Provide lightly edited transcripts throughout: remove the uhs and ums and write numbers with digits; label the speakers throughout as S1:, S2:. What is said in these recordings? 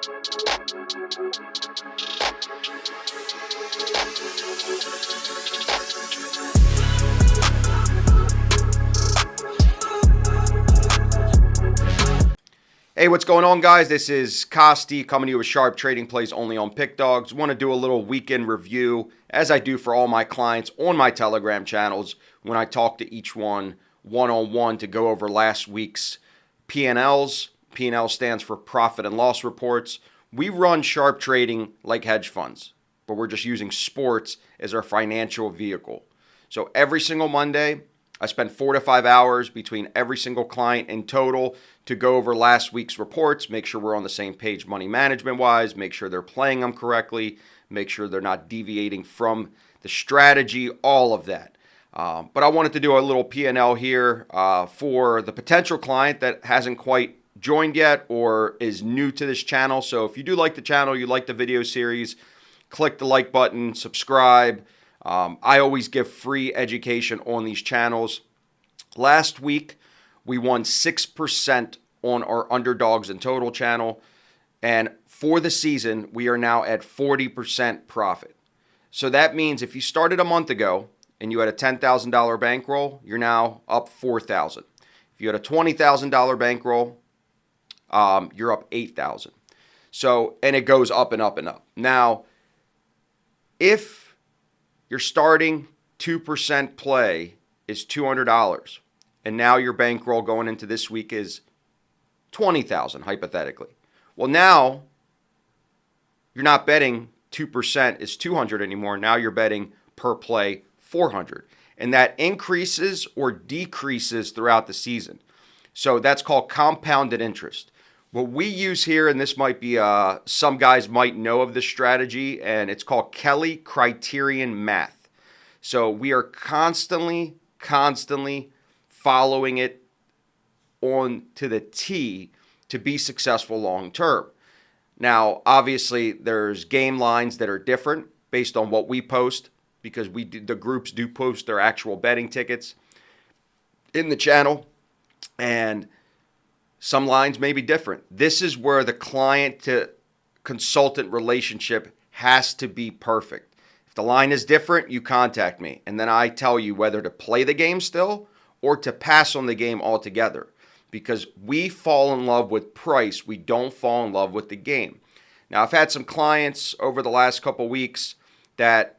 S1: Hey, what's going on, guys? This is Kosty coming to you with sharp trading plays only on PickDawgz. Want to do a little weekend review, as I do for all my clients on my Telegram channels when I talk to each one-on-one to go over last week's P&Ls. P&L stands for profit and loss reports. We run sharp trading like hedge funds, but we're just using sports as our financial vehicle. So every single Monday, I spend 4 to 5 hours between every single client in total to go over last week's reports, make sure we're on the same page money management-wise, make sure they're playing them correctly, make sure they're not deviating from the strategy, all of that. But I wanted to do a little P&L here for the potential client that hasn't quite joined yet or is new to this channel. So if you do like the channel, you like the video series, click the like button, subscribe. I always give free education on these channels. Last week, we won 6% on our underdogs in total channel. And for the season, we are now at 40% profit. So that means if you started a month ago and you had a $10,000 bankroll, you're now up $4,000. If you had a $20,000 bankroll, you're up $8,000. So, and it goes up and up and up. Now, if your starting 2% play is $200, and now your bankroll going into this week is $20,000, hypothetically. Well, now you're not betting 2% is $200 anymore. Now you're betting per play $400, and that increases or decreases throughout the season. So that's called compounded interest. What we use here, and this might be, some guys might know of this strategy, and it's called Kelly criterion math. So we are constantly following it on to the T to be successful long term. Now, obviously, there's game lines that are different based on what we post, because the groups do post their actual betting tickets in the channel, and some lines may be different. This is where the client to consultant relationship has to be perfect. If the line is different, you contact me, and then I tell you whether to play the game still or to pass on the game altogether, because we fall in love with price. We don't fall in love with the game. Now, I've had some clients over the last couple weeks that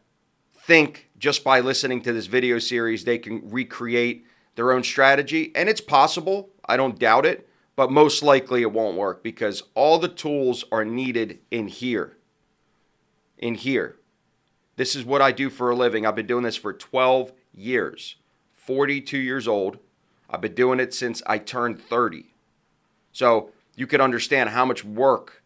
S1: think just by listening to this video series, they can recreate their own strategy, and it's possible. I don't doubt it. But most likely it won't work, because all the tools are needed in here. In here. This is what I do for a living. I've been doing this for 12 years. 42 years old. I've been doing it since I turned 30. So you can understand how much work,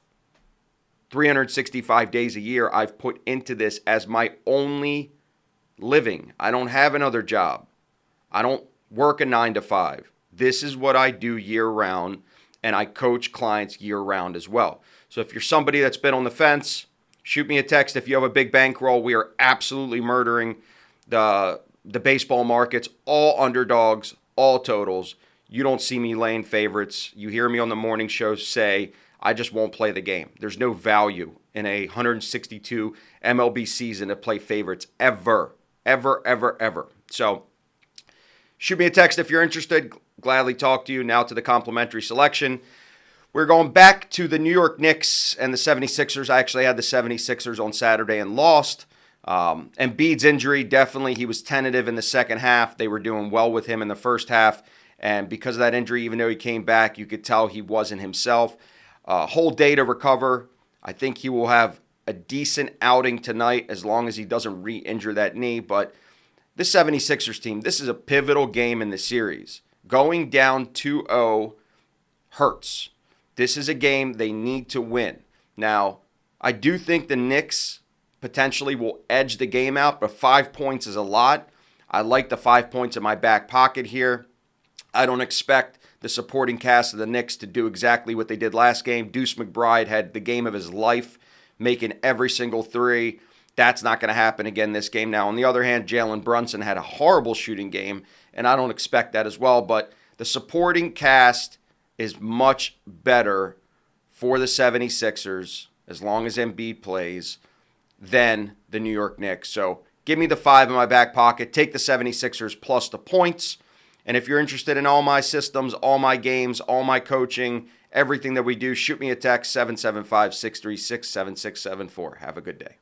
S1: 365 days a year, I've put into this as my only living. I don't have another job. I don't work a 9 to 5. This is what I do year-round, and I coach clients year-round as well. So if you're somebody that's been on the fence, shoot me a text. If you have a big bankroll, we are absolutely murdering the baseball markets, all underdogs, all totals. You don't see me laying favorites. You hear me on the morning show say, I just won't play the game. There's no value in a 162 MLB season to play favorites ever. So shoot me a text if you're interested. Gladly talk to you. Now to the complimentary selection. We're going back to the New York Knicks and the 76ers. I actually had the 76ers on Saturday and lost. Embiid's injury, definitely, he was tentative in the second half. They were doing well with him in the first half. And because of that injury, even though he came back, you could tell he wasn't himself. Whole day to recover. I think he will have a decent outing tonight as long as he doesn't re-injure that knee. But this 76ers team, this is a pivotal game in the series. Going down 2-0 hurts. This is a game they need to win. Now, I do think the Knicks potentially will edge the game out, but 5 points is a lot. I like the 5 points in my back pocket here. I don't expect the supporting cast of the Knicks to do exactly what they did last game. Deuce McBride had the game of his life, making every single three. That's not going to happen again this game. Now, on the other hand, Jalen Brunson had a horrible shooting game, and I don't expect that as well. But the supporting cast is much better for the 76ers, as long as Embiid plays, than the New York Knicks. So give me the 5 in my back pocket. Take the 76ers plus the points. And if you're interested in all my systems, all my games, all my coaching, everything that we do, shoot me a text, 775-636-7674. Have a good day.